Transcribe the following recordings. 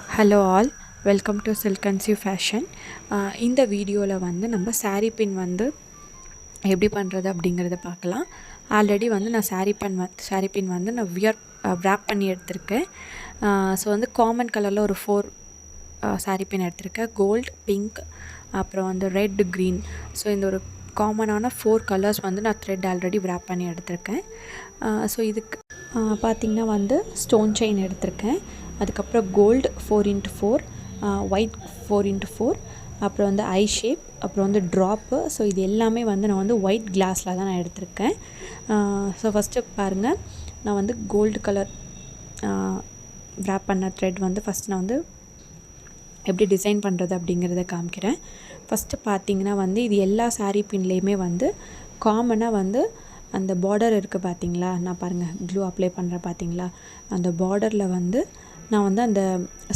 Hello all, welcome to silk கன்சியூ fashion. இந்த வீடியோவில் வந்து நம்ம saree பின் வந்து எப்படி பண்ணுறது அப்படிங்கிறத பார்க்கலாம். ஆல்ரெடி வந்து நான் saree பின் வந்து நான் wrap பண்ணி எடுத்திருக்கேன். ஸோ வந்து காமன் கலரில் ஒரு 4 saree பின் எடுத்திருக்கேன். கோல்டு, பிங்க், அப்புறம் வந்து ரெட், க்ரீன். ஸோ இந்த ஒரு காமனான 4 கலர்ஸ் வந்து நான் த்ரெட் ஆல்ரெடி wrap பண்ணி எடுத்திருக்கேன். ஸோ இதுக்கு பார்த்திங்கன்னா வந்து ஸ்டோன் செயின் எடுத்திருக்கேன். அதுக்கப்புறம் கோல்டு 4x4, ஒயிட் 4x4, அப்புறம் வந்து ஐ ஷேப், அப்புறம் வந்து ட்ராப்பு. ஸோ இது எல்லாமே வந்து நான் வந்து ஒயிட் கிளாஸில் தான் நான் எடுத்திருக்கேன். ஸோ ஃபஸ்ட்டு பாருங்கள், நான் வந்து கோல்டு கலர் wrap பண்ண த்ரெட் வந்து ஃபஸ்ட் நான் வந்து எப்படி டிசைன் பண்ணுறது அப்படிங்கிறத காமிக்கிறேன். ஃபஸ்ட்டு பார்த்திங்கன்னா வந்து இது எல்லா saree பின்லேயுமே வந்து காமனாக வந்து அந்த பார்டர் இருக்குது பார்த்தீங்களா, நான் பாருங்கள் க்ளூ அப்ளை பண்ணுறேன் பார்த்தீங்களா, அந்த பார்டரில் வந்து நான் வந்து அந்த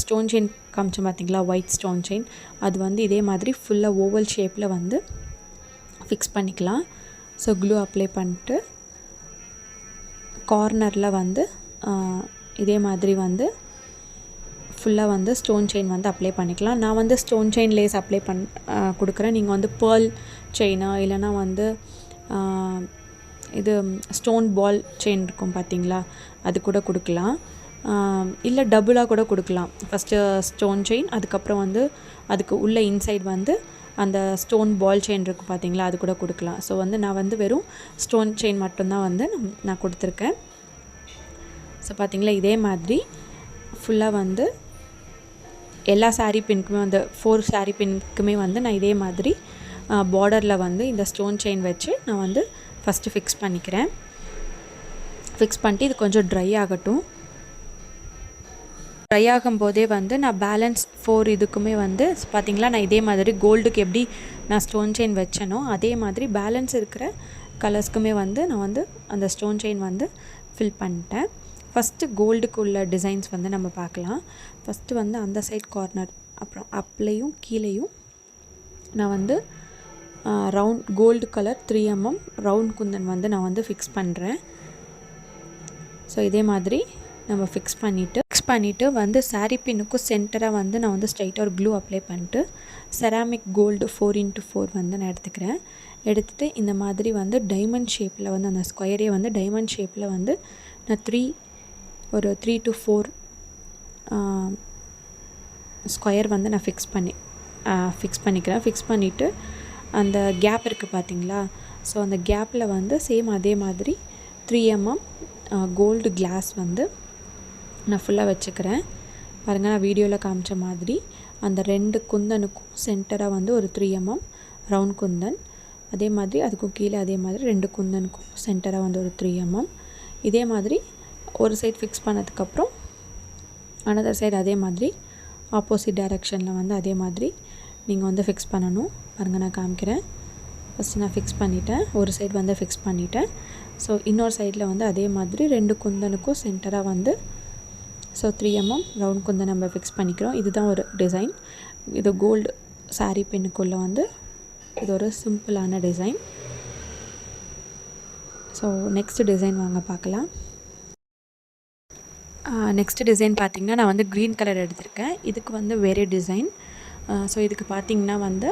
ஸ்டோன் செயின் காமிச்சேன் பார்த்தீங்களா, ஒயிட் ஸ்டோன் செயின், அது வந்து இதே மாதிரி ஃபுல்லாக ஓவல் ஷேப்பில் வந்து ஃபிக்ஸ் பண்ணிக்கலாம். ஸோ க்ளூ அப்ளை பண்ணிட்டு கார்னரில் வந்து இதே மாதிரி வந்து ஃபுல்லாக வந்து ஸ்டோன் செயின் வந்து அப்ளை பண்ணிக்கலாம். நான் வந்து ஸ்டோன் செயின் லேஸ் அப்ளை கொடுக்குறேன். நீங்கள் வந்து பேர்ல் செயினா இல்லைனா வந்து இது ஸ்டோன் பால் செயின் இருக்கும் பார்த்தீங்களா, அது கூட கொடுக்கலாம். இல்லை டபுளாக கூட கொடுக்கலாம். ஃபஸ்ட்டு ஸ்டோன் செயின், அதுக்கப்புறம் வந்து அதுக்கு உள்ள இன்சைட் வந்து அந்த ஸ்டோன் பால் செயின் இருக்குது பார்த்தீங்களா, அது கூட கொடுக்கலாம். ஸோ வந்து நான் வந்து வெறும் ஸ்டோன் செயின் மட்டும்தான் வந்து நான் கொடுத்துருக்கேன். ஸோ பார்த்திங்களா, இதே மாதிரி ஃபுல்லாக வந்து எல்லா saree பின்க்குமே வந்து 4 saree பின்க்குமே வந்து நான் இதே மாதிரி பார்டரில் வந்து இந்த ஸ்டோன் செயின் வச்சு நான் வந்து ஃபஸ்ட்டு ஃபிக்ஸ் பண்ணிக்கிறேன். ஃபிக்ஸ் பண்ணிட்டு இது கொஞ்சம் ட்ரை ஆகட்டும். ட்ரை ஆகும்போதே வந்து நான் பேலன்ஸ் 4 இதுக்குமே வந்து பார்த்திங்களா, நான் இதே மாதிரி கோல்டுக்கு எப்படி நான் ஸ்டோன் செயின் வச்சேனோ அதே மாதிரி பேலன்ஸ் இருக்கிற கலர்ஸ்க்குமே வந்து நான் வந்து அந்த ஸ்டோன் செயின் வந்து ஃபில் பண்ணிட்டேன். ஃபஸ்ட்டு கோல்டுக்கு உள்ள டிசைன்ஸ் வந்து நம்ம பார்க்கலாம். ஃபஸ்ட்டு வந்து அந்த சைட் கார்னர், அப்புறம் அப்லேயும் கீழேயும் நான் வந்து round gold colour 3mm round kundan வந்து நான் வந்து ஃபிக்ஸ் பண்ணுறேன். ஸோ இதே மாதிரி நம்ம ஃபிக்ஸ் பண்ணிவிட்டு வந்து saree பின்னுக்கும் சென்டராக வந்து நான் வந்து ஸ்ட்ரைட்டாக ஒரு க்ளூ அப்ளை பண்ணிட்டு செராமிக் கோல்டு 4x4 வந்து நான் எடுத்துகிட்டு இந்த மாதிரி வந்து டைமண்ட் ஷேப்பில் வந்து அந்த ஸ்கொயரே வந்து டைமண்ட் ஷேப்பில் வந்து நான் 3 to 4 ஸ்கொயர் வந்து நான் ஃபிக்ஸ் பண்ணிக்கிறேன். ஃபிக்ஸ் பண்ணிவிட்டு அந்த கேப் இருக்குது பார்த்தீங்களா, ஸோ அந்த கேப்பில் வந்து சேம் அதே மாதிரி 3mm கோல்டு கிளாஸ் வந்து நான் ஃபுல்லாக வச்சுக்கிறேன். பாருங்கள், நான் வீடியோவில் காமிச்ச மாதிரி அந்த 2 குந்தனுக்கும் சென்டராக வந்து ஒரு 3mm ரவுண்ட் குந்தன், அதே மாதிரி அதுக்கும் கீழே அதே மாதிரி 2 குந்தனுக்கும் சென்டராக வந்து ஒரு 3mm. இதே மாதிரி ஒரு சைட் ஃபிக்ஸ் பண்ணதுக்கப்புறம் அனதர் சைடு அதே மாதிரி ஆப்போசிட் டைரெக்ஷனில் வந்து அதே மாதிரி நீங்கள் வந்து ஃபிக்ஸ் பண்ணணும். பாருங்கள், நான் காமிக்கிறேன். ஃபஸ்ட்டு நான் ஃபிக்ஸ் பண்ணிவிட்டேன், ஒரு சைடு வந்து ஃபிக்ஸ் பண்ணிவிட்டேன். ஸோ இன்னொரு சைடில் வந்து அதே மாதிரி 2 குந்தனுக்கும் சென்டராக வந்து ஸோ 3mm ரவுண்ட் குந்தன் நம்ம ஃபிக்ஸ் பண்ணிக்கிறோம். இதுதான் ஒரு டிசைன். இது கோல்டு saree பின்னுக்குள்ளே வந்து இது ஒரு சிம்பிளான டிசைன். ஸோ நெக்ஸ்ட் டிசைன் வாங்க பார்க்கலாம். நெக்ஸ்ட் டிசைன் பார்த்திங்கன்னா நான் வந்து க்ரீன் கலர் எடுத்திருக்கேன். இதுக்கு வந்து வேறு டிசைன். ஸோ இதுக்கு பார்த்திங்கன்னா வந்து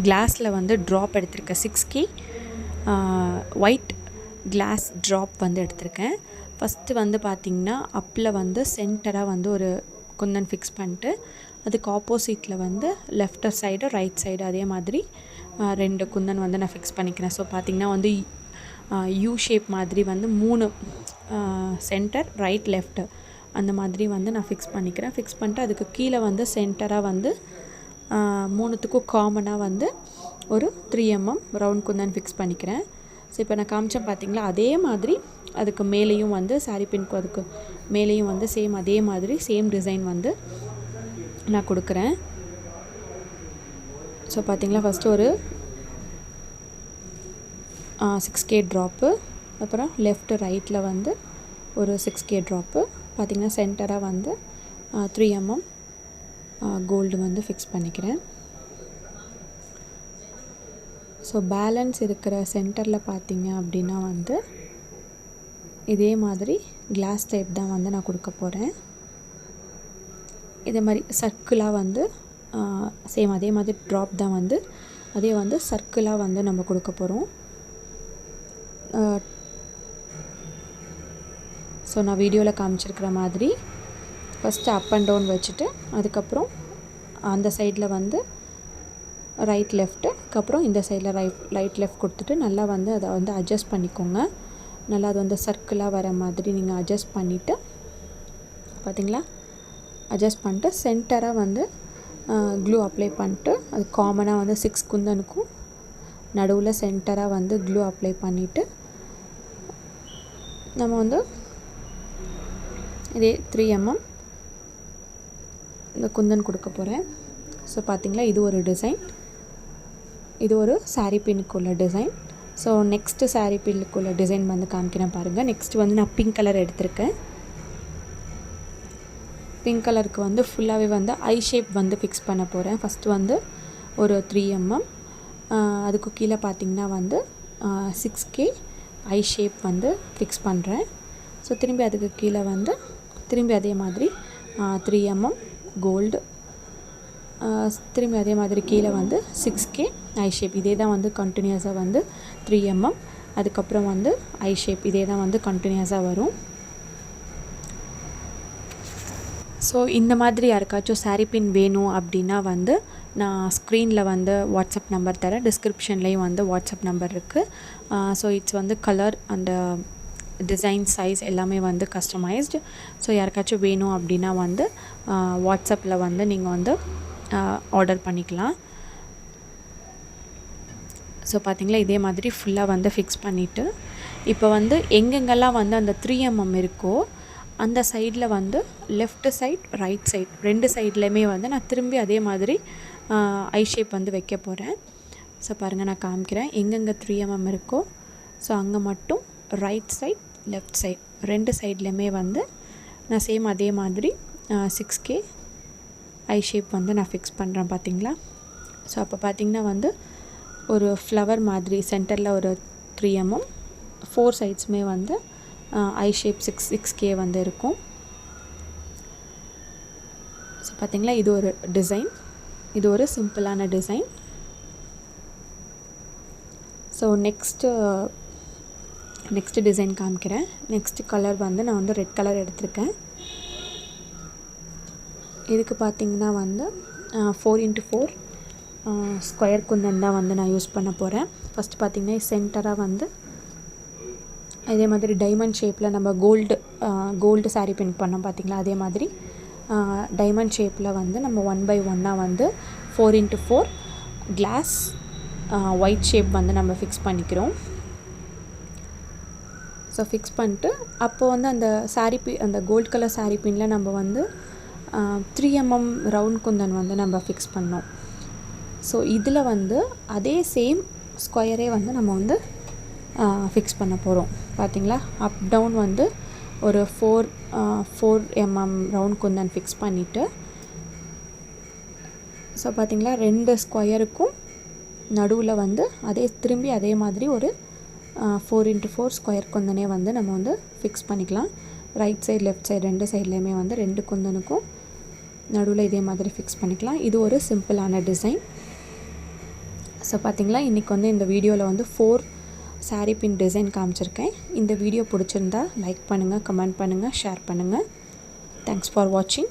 கிளாஸில் வந்து ட்ராப் எடுத்திருக்கேன். 6K ஒயிட் கிளாஸ் ட்ராப் வந்து எடுத்திருக்கேன். ஃபஸ்ட்டு வந்து பார்த்திங்கன்னா அப்பில் வந்து சென்டராக வந்து ஒரு குந்தன் ஃபிக்ஸ் பண்ணிட்டு அதுக்கு ஆப்போசிட்டில் வந்து லெஃப்ட் சைடு ரைட் சைடு அதே மாதிரி 2 குந்தன் வந்து நான் ஃபிக்ஸ் பண்ணிக்கிறேன். ஸோ பார்த்திங்கன்னா வந்து யூ ஷேப் மாதிரி வந்து 3 சென்டர் ரைட் லெஃப்ட் அந்த மாதிரி வந்து நான் ஃபிக்ஸ் பண்ணிக்கிறேன். ஃபிக்ஸ் பண்ணிட்டு அதுக்கு கீழே வந்து சென்டராக வந்து 3த்துக்கும் காமனாக வந்து ஒரு 3mm ரவுண்ட் குந்தன் ஃபிக்ஸ் பண்ணிக்கிறேன். ஸோ இப்போ நான் காமிச்சேன் பார்த்திங்களா, அதே மாதிரி அதுக்கு மேலேயும் வந்து saree பின்க்கு அதுக்கு மேலேயும் வந்து சேம் அதே மாதிரி சேம் டிசைன் வந்து நான் கொடுக்குறேன். ஸோ பார்த்திங்களா, ஃபஸ்ட்டு ஒரு 6K ட்ராப்பு, அப்புறம் லெஃப்ட் ரைட்டில் வந்து ஒரு 6K ட்ராப்பு, பார்த்திங்கன்னா சென்டராக வந்து 3mm கோல்டு வந்து ஃபிக்ஸ் பண்ணிக்கிறேன். ஸோ பேலன்ஸ் இருக்கிற சென்டரில் பார்த்திங்க அப்படின்னா வந்து இதே மாதிரி கிளாஸ் டைப் தான் வந்து நான் கொடுக்க போகிறேன். இதே மாதிரி சர்க்கிளாக வந்து சேம் அதே மாதிரி ட்ராப் தான் வந்து அதே வந்து சர்க்கிளாக வந்து நம்ம கொடுக்க போகிறோம். ஸோ நான் வீடியோவில் காமிச்சிருக்கிற மாதிரி ஃபஸ்ட்டு அப் அண்ட் டவுன் வச்சுட்டு அதுக்கப்புறம் அந்த சைடில் வந்து ரைட் லெஃப்ட்டு, அதுக்கப்புறம் இந்த சைடில் ரைட் லெஃப்ட் கொடுத்துட்டு நல்லா வந்து அதை வந்து அட்ஜஸ்ட் பண்ணிக்கோங்க. நல்லா அது வந்து சர்க்கிளாக வர மாதிரி நீங்கள் அட்ஜஸ்ட் பண்ணிவிட்டு பார்த்திங்களா, அட்ஜஸ்ட் பண்ணிட்டு சென்டராக வந்து க்ளூ அப்ளை பண்ணிட்டு அது காமனாக வந்து 6 குந்தனுக்கும் நடுவில் சென்டராக வந்து க்ளூ அப்ளை பண்ணிவிட்டு நம்ம வந்து இதே 3 mm இந்த குந்தன் கொடுக்க போகிறேன். ஸோ பார்த்திங்களா, இது ஒரு டிசைன், இது ஒரு சாரீ பின்னுக்குள்ள டிசைன். ஸோ நெக்ஸ்ட்டு சாரீ பின்னுக்குள்ள டிசைன் வந்து காமிக்கிறேன் பாருங்கள். நெக்ஸ்ட் வந்து நான் பிங்க் கலர் எடுத்திருக்கேன். பிங்க் கலருக்கு வந்து ஃபுல்லாகவே வந்து ஐ ஷேப் வந்து ஃபிக்ஸ் பண்ண போகிறேன். ஃபஸ்ட்டு வந்து ஒரு 3 mm, அதுக்கு கீழே பார்த்திங்கன்னா வந்து 6K ஐ ஷேப் வந்து ஃபிக்ஸ் பண்ணுறேன். ஸோ திரும்பி அதுக்கு கீழே வந்து திரும்பி அதே மாதிரி 3 mm கோல்டு, திரும்பி அதே மாதிரி கீழே வந்து 6K ஐ ஷேப். இதே தான் வந்து கண்டினியூஸாக வந்து 3 mm, அதுக்கப்புறம் வந்து ஐ ஷேப் இதே தான் வந்து கண்டினியூஸாக வரும். ஸோ இந்த மாதிரி யாருக்காச்சும் சாரீ பின் வேணும் அப்படின்னா வந்து நான் ஸ்க்ரீனில் வந்து வாட்ஸ்அப் நம்பர் தரேன், டிஸ்கிரிப்ஷன்லேயும் வந்து வாட்ஸ்அப் நம்பர் இருக்குது. ஸோ இட்ஸ் வந்து கலர் அந்த டிசைன் சைஸ் எல்லாமே வந்து கஸ்டமைஸ்டு. ஸோ யாருக்காச்சும் வேணும் அப்படின்னா வந்து வாட்ஸ்அப்பில் வந்து நீங்கள் வந்து ஆர்டர் பண்ணிக்கலாம். ஸோ பார்த்திங்களா, இதே மாதிரி ஃபுல்லாக வந்து ஃபிக்ஸ் பண்ணிவிட்டு இப்போ வந்து எங்கெங்கெல்லாம் வந்து அந்த 3 mm இருக்கோ அந்த சைடில் வந்து லெஃப்ட் சைட் ரைட் சைட் 2 சைட்லேயுமே வந்து நான் திரும்பி அதே மாதிரி ஐ ஷேப் வந்து வைக்க போகிறேன். ஸோ பாருங்கள், நான் காமிக்கிறேன். எங்கெங்கே 3 mm இருக்கோ ஸோ அங்கே மட்டும் ரைட் சைட் லெஃப்ட் சைட் 2 சைட்லேயுமே வந்து நான் சேம் அதே மாதிரி 6K ஐ ஷேப் வந்து நான் ஃபிக்ஸ் பண்ணுறேன் பார்த்திங்களா. ஸோ அப்போ பார்த்திங்கன்னா வந்து ஒரு ஃப்ளவர் மாதிரி சென்டரில் ஒரு 3 mm, 4 சைட்ஸுமே வந்து ஐ ஷேப் 6K வந்து இருக்கும். ஸோ பார்த்திங்களா, இது ஒரு டிசைன், இது ஒரு சிம்பிளான டிசைன். ஸோ நெக்ஸ்ட்டு டிசைன் காமிக்கிறேன். நெக்ஸ்ட்டு கலர் வந்து நான் வந்து ரெட் கலர் எடுத்திருக்கேன். இதுக்கு பார்த்திங்கன்னா வந்து 4x4 ஸ்கொயர் குந்தன் தான் வந்து நான் யூஸ் பண்ண போகிறேன். ஃபஸ்ட்டு பார்த்திங்கன்னா சென்டராக வந்து இதே மாதிரி டைமண்ட் ஷேப்பில் நம்ம கோல்டு சாரீ பின் பண்ணோம் பார்த்திங்களா, அதே மாதிரி டைமண்ட் ஷேப்பில் வந்து நம்ம 1 by 1 வந்து 4x4 கிளாஸ் ஒயிட் ஷேப் வந்து நம்ம ஃபிக்ஸ் பண்ணிக்கிறோம். ஸோ ஃபிக்ஸ் பண்ணிட்டு அப்போ வந்து அந்த அந்த கோல்ட் கலர் சாரீ பின்னில் நம்ம வந்து 3 mm ரவுண்ட் குந்தன் வந்து நம்ம ஃபிக்ஸ் பண்ணோம். ஸோ இதில் வந்து அதே சேம் ஸ்கொயரே வந்து நம்ம வந்து ஃபிக்ஸ் பண்ண போகிறோம் பார்த்திங்களா. அப் டவுன் வந்து ஒரு 4 mm ரவுண்ட் குந்தன் ஃபிக்ஸ் பண்ணிவிட்டு ஸோ பார்த்திங்களா 2 ஸ்கொயருக்கும் நடுவில் வந்து திரும்பி அதே மாதிரி ஒரு 4x4 ஸ்கொயர் குந்தனே வந்து நம்ம வந்து ஃபிக்ஸ் பண்ணிக்கலாம். ரைட் சைடு லெஃப்ட் சைடு 2 சைட்லேயுமே வந்து 2 குந்தனுக்கும் நடுவில் இதே மாதிரி ஃபிக்ஸ் பண்ணிக்கலாம். இது ஒரு சிம்பிளான டிசைன். ஸோ பார்த்திங்களா, இன்றைக்கி வந்து இந்த வீடியோவில் வந்து 4 சாரீ பின் டிசைன் காமிச்சிருக்கேன். இந்த வீடியோ பிடிச்சிருந்தா லைக் பண்ணுங்கள், கமெண்ட் பண்ணுங்கள், ஷேர் பண்ணுங்கள். தேங்க்ஸ் ஃபார் வாட்சிங்.